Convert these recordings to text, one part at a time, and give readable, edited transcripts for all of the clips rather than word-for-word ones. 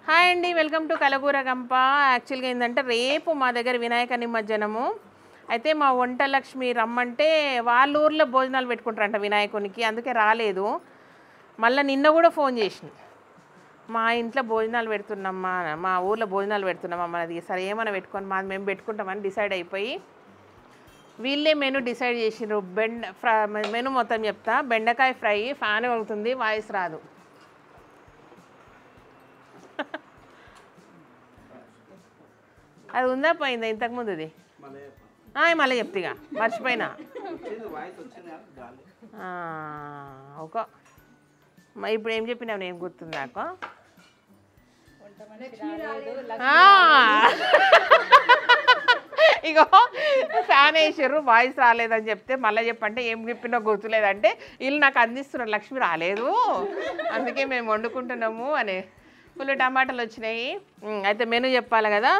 Hi అండి, welcome to కలగూర గంప. యాక్చువల్గా ఏంటంటే రేపు మా దగ్గర వినాయక నిమజ్జనము అయితే మా వంటలక్ష్మి రమ్మంటే వాళ్ళ ఊర్లో భోజనాలు పెట్టుకుంటారంట వినాయకునికి, అందుకే రాలేదు. మళ్ళీ నిన్న కూడా ఫోన్ చేసిన, మా ఇంట్లో భోజనాలు పెడుతున్నామ్మా, మా ఊర్లో భోజనాలు పెడుతున్నామమ్మా, అది సరే ఏమైనా పెట్టుకొని మాది మేము పెట్టుకుంటామని డిసైడ్ అయిపోయి వీళ్ళే మెనూ డిసైడ్ చేసినారు. మెనూ మొత్తం చెప్తా. బెండకాయ ఫ్రై, ఫ్యాన్ అవుతుంది, వాయిస్ రాదు. అది ఉందా పోయిందా ఇంతకుముందుది? మళ్ళీ చెప్తిగా, మర్చిపోయినా. ఒక ఇప్పుడు ఏం చెప్పినావు నేను గుర్తుంది నాకు. ఇగో ఫ్యాన్ వేసారు, వాయిస్ రాలేదని చెప్తే మళ్ళీ చెప్పంటే ఏం చెప్పినా గుర్తులేదంటే వీళ్ళు నాకు అందిస్తున్నారు, లక్ష్మి రాలేదు అందుకే మేము వండుకుంటున్నాము అని. ఫుల్ టమాటాలు వచ్చినాయి. అయితే మెనూ చెప్పాలి కదా.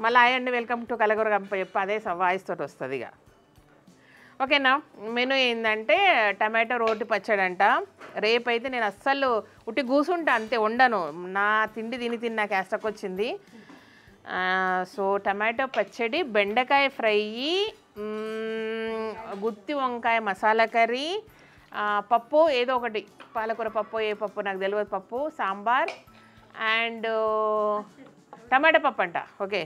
మళ్ళీ అయ్యండి వెల్కమ్ టు కలగూర గంప చెప్పి అదే వాయిస్ తోటి వస్తుంది ఇక. ఓకేనా. మెనూ ఏంటంటే టమాటో రోటి పచ్చడి అంట. రేపైతే నేను అస్సలు ఉట్టి కూసుంటా అంతే, వండను. నా తిండి తిని నాకు యాస్టక్ వచ్చింది. సో టమాటో పచ్చడి, బెండకాయ ఫ్రై, గుత్తి వంకాయ మసాలా కర్రీ, పప్పు ఏదో ఒకటి, పాలకూర పప్పు, ఏ పప్పు నాకు తెలియదు, పప్పు, సాంబార్ అండ్ టమాటా పప్పు అంట. ఓకే,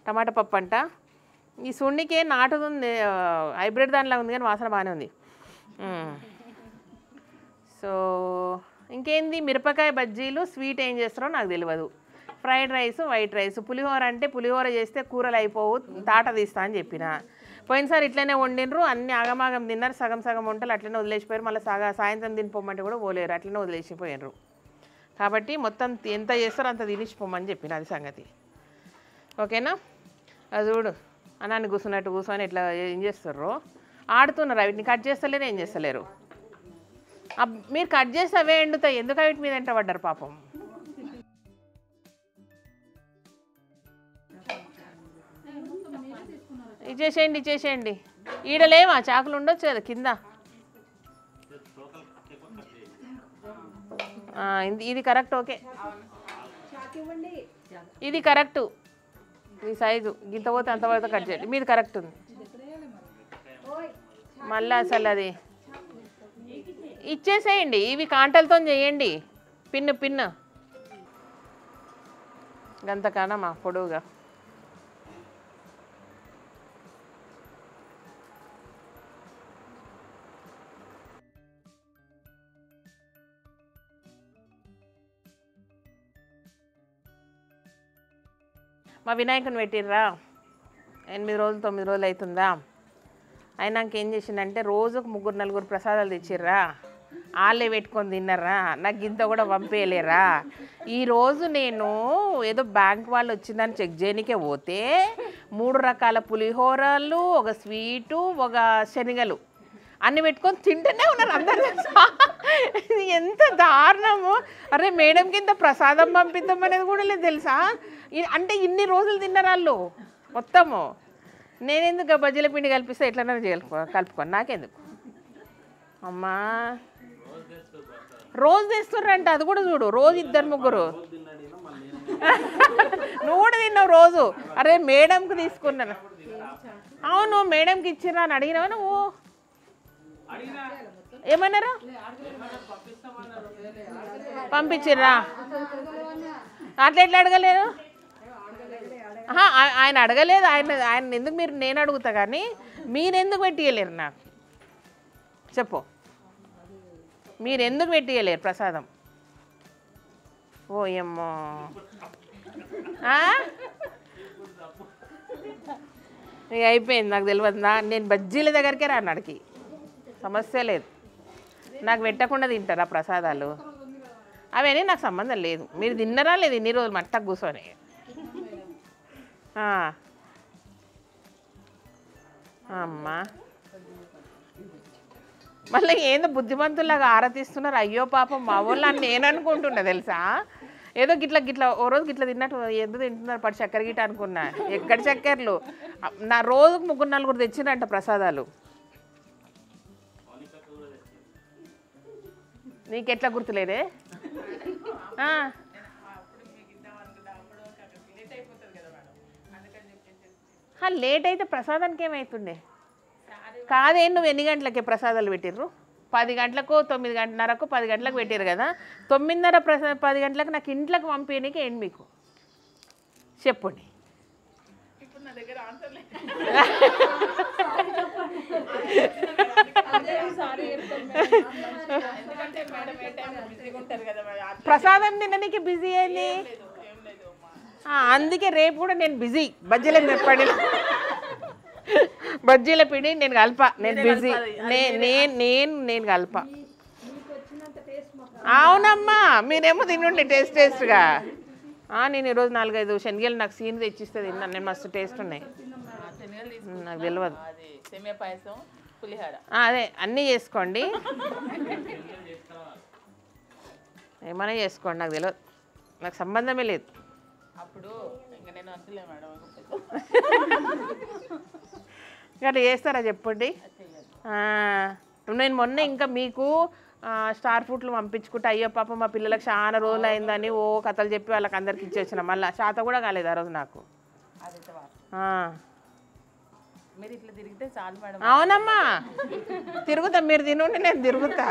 టమాటా పప్పు అంట. ఈ సున్నికే నాటుది ఉంది, హైబ్రిడ్ దానిలా ఉంది కానీ వాసన బాగానే ఉంది. సో ఇంకేంది, మిరపకాయ బజ్జీలు, స్వీట్ ఏం చేస్తారో నాకు తెలియదు, ఫ్రైడ్ రైస్, వైట్ రైస్, పులిహోర అంటే పులిహోర చేస్తే కూరలు అయిపోవు, తాట తీస్తా అని చెప్పిన. పోయినసారి ఇట్లనే వండినరు, అన్ని ఆగమాగం తిన్నారు, సగం సగం వంటలు అట్లనే వదిలేసిపోయారు. మళ్ళీ సాయంత్రం తినిపోమంటే కూడా పోలేరు, అట్లనే వదిలేసిపోయారు. కాబట్టి మొత్తం ఎంత చేస్తారో అంత తినిచిపోమని చెప్పిన, అది సంగతి. ఓకేనా. అది చూడు, అన్నాన్ని కూర్చున్నట్టు కూర్చొని ఇట్లా ఏం చేస్తారు, ఆడుతున్నారు. వీటిని కట్ చేస్తలేరు, ఏం చేస్తలేరు. మీరు కట్ చేస్తే అవే ఎండుతాయి, ఎందుకు వీటి మీద ఎంట పడ్డారు పాపం. ఇచ్చేసేయండి. ఈడలేమా చాకులు ఉండొచ్చు కదా కింద. ఇది కరెక్ట్. ఓకే, ఇది కరెక్టు, ఈ సైజు గింత పోతే అంత పోతే కట్ చేయండి. మీది కరెక్ట్ ఉంది. మళ్ళీ అసలు అది ఇచ్చేసేయండి. ఇవి కాంటలతో చేయండి, పిన్ను గంతకానమా పొడువుగా. మా వినాయకుని పెట్టిర్రా 8 రోజులు 9 రోజులు అవుతుందా. అయినాక ఏం చేసిందంటే రోజుకు 3-4 ప్రసాదాలు తెచ్చిర్రా, వాళ్ళే పెట్టుకొని తిన్నారా, నాకు ఇంత కూడా పంపేయలేరా. ఈరోజు నేను ఏదో బ్యాంక్ వాళ్ళు వచ్చిందని చెక్ చేయనికే పోతే 3 రకాల పులిహోరలు, ఒక స్వీటు, ఒక శనగలు అన్ని పెట్టుకొని తింటూనే ఉన్నారు అందరు. ఎంత దారుణము. అరే మేడంకి ఇంత ప్రసాదం పంపిద్దాం అనేది కూడా లేదు తెలుసా. అంటే ఇన్ని రోజులు తిన్నారు వాళ్ళు మొత్తము. నేనెందుకు బజ్జీల పిండి కల్పిస్తే ఎట్లన్నా కలుపుకొని నాకెందుకు అమ్మా. రోజు తెస్తున్నారంట, అది కూడా చూడు, రోజు 2-3. నువ్వు కూడా తిన్నావు రోజు. అరే మేడంకి తీసుకున్నాను. అవును మేడంకి ఇచ్చిర్రా అని అడిగినావా నువ్వు? ఏమన్నారా? పంపించిర్రా? అట్లా ఎట్లా అడగలేదు? ఆయన అడగలేదు. ఆయన ఎందుకు నేను అడుగుతా కానీ మీరెందుకు పెట్టియలేరు నాకు చెప్పు. మీరెందుకు పెట్టియలేరు ప్రసాదం? ఓ ఏమ్మో, ఇక అయిపోయింది. నాకు తెలియదు, నేను బజ్జీల దగ్గరికే రాను, అడిగి సమస్య లేదు. నాకు పెట్టకుండా తింటారా ప్రసాదాలు? అవన్నీ నాకు సంబంధం లేదు. మీరు తిన్నరా లేదు ఇన్ని రోజులు మట్టకు కూర్చొని. అమ్మా మళ్ళీ ఏందో బుద్ధిమంతుల్లాగా ఆరతిస్తున్నారు. అయ్యో పాపం మా వాళ్ళు అని నేను అనుకుంటున్నా తెలుసా. ఏదో గిట్లా ఓ రోజు గిట్లా తిన్నట్టు ఎందుకు తింటున్నారు పడి చక్కెర గిట్ట అనుకున్నా. ఎక్కడ చక్కెరలు, నా రోజుకు 3-4 తెచ్చినంట ప్రసాదాలు. నీకెట్లా గుర్తులేదే? లేట్ అయితే ప్రసాదానికి ఏమవుతుండే కాదే నువ్వు ఎన్ని గంటలకి ప్రసాదాలు పెట్టిర్రు 10 గంటలకు 9:30కు 10 గంటలకు పెట్టారు కదా 9:30 10 గంటలకు నాకు ఇంట్లోకి పంపించడానికి ఏంటి మీకు చెప్పండి ప్రసాదం తినడానికి బిజీ అయింది అందుకే రేపు కూడా నేను బిజీ బజ్జీల పిండి నేను కలప నేను బిజీ నేను కలప అవునమ్మా మీరేమో తినండి టేస్ట్గా నేను ఈరోజు 4-5 శనగలు నాకు సీన్ తెచ్చిస్తే తిన్నాను నేను మస్తు టేస్ట్ ఉన్నాయి నాకు తెలియదు అదే అన్నీ చేసుకోండి ఏమైనా చేసుకోండి నాకు తెలియదు నాకు సంబంధమే లేదు అట్లా చేస్తారా చెప్పండి నేను మొన్న ఇంకా మీకు స్టార్ ఫుడ్లు పంపించుకుంటే అయ్యో పాప మా పిల్లలకు చాలా రోజులు అయిందని ఓ కథలు చెప్పి వాళ్ళకి అందరికి ఇచ్చేసిన మళ్ళీ శాత కూడా కాలేదు ఆ రోజు నాకు అవునమ్మా తిరుగుతా మీరు తినండి నేను తిరుగుతా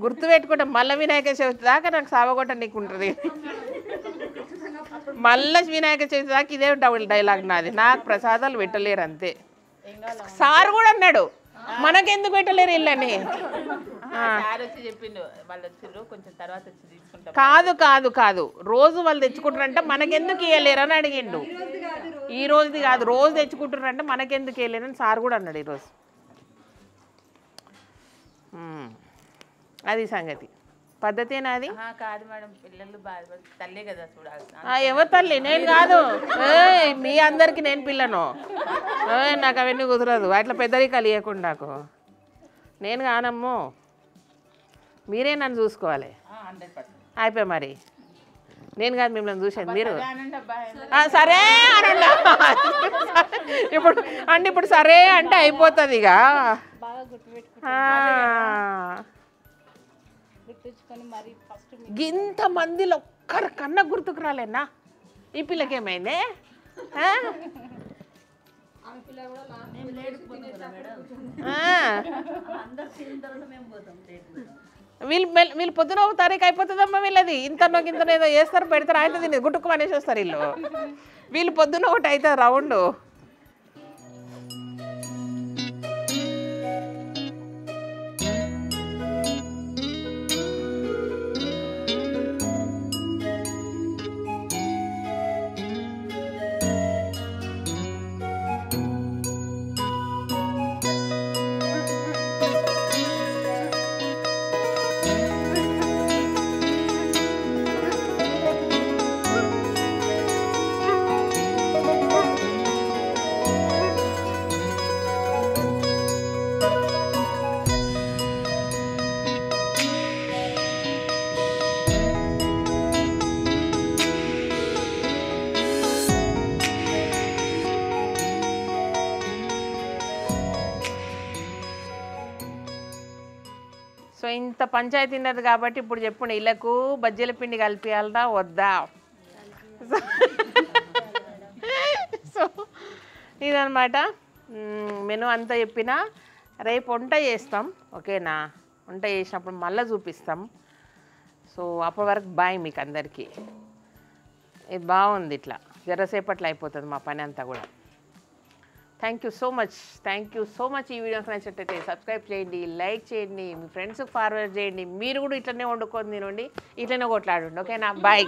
గుర్తు పెట్టుకుంటా మళ్ళీ వినాయక చవితి దాకా నాకు సావగొట్ట నీకు ఉంటుంది మళ్ళీ వినాయక చవితి దాకా ఇదే డైలాగ్ నాది నాకు ప్రసాదాలు పెట్టలేరు అంతే సార్ కూడా అన్నాడు మనకెందుకు పెట్టలేరు ఇళ్ళని కాదు కాదు కాదు రోజు వాళ్ళు తెచ్చుకుంటారంటే మనకెందుకు ఇవ్వలేరు అని అడిగిండు ఈ రోజుది కాదు రోజు తెచ్చుకుంటారంటే మనకెందుకు ఇవ్వలేరని సార్ కూడా అన్నాడు ఈరోజు అది సంగతి పద్ధతేనా అది కాదు మేడం పిల్లలు తల్లే కదా చూడాలి ఎవరు తల్లి నేను కాదు మీ అందరికి నేను పిల్లను నాకు అవన్నీ కుదరదు అట్లా పెద్దరికాలు ఇవ్వకుండా నాకు నేను కానమ్మో మీరే నన్ను చూసుకోవాలి అయిపోయి మరి నేను కాదు మిమ్మల్ని చూసాను మీరు సరే అనండి ఇప్పుడు సరే అంటే అయిపోతుంది ఇక ఇంతమందిలో ఒక్కరికన్నా గుర్తుకు రాలేనా ఈ పిల్లకి ఏమైంది వీళ్ళు పొద్దున తారీఖు అయిపోతుందమ్మా వీళ్ళది ఇంతనో ఏదో చేస్తారు పెడతారు అవుతుంది గుట్టుకు అనేసి వస్తారు వీళ్ళు పొద్దున ఒకటి అవుతుంది రౌండ్ సో ఇంత పంచాయతీ ఉన్నది కాబట్టి ఇప్పుడు చెప్పండి ఇళ్ళకు బజ్జీల పిండి కలిపియాలదా వద్దా సో ఇదనమాట మెను అంతా చెప్పినా రేపు వంట చేస్తాం ఓకేనా వంట చేసినప్పుడు మళ్ళీ చూపిస్తాం సో అప్పటి వరకు బాయ్ మీకు అందరికీ ఇది బాగుంది ఇట్లా జరసేపట్లో అయిపోతుంది మా పని అంతా కూడా థ్యాంక్ యూ సో మచ్ ఈ వీడియోకి నచ్చినట్టయితే సబ్స్క్రైబ్ చేయండి లైక్ చేయండి మీ ఫ్రెండ్స్కి ఫార్వర్డ్ చేయండి మీరు కూడా ఇట్లనే వండుకొని తినండి ఇట్లనే కొట్లాడండి ఓకేనా బాయ్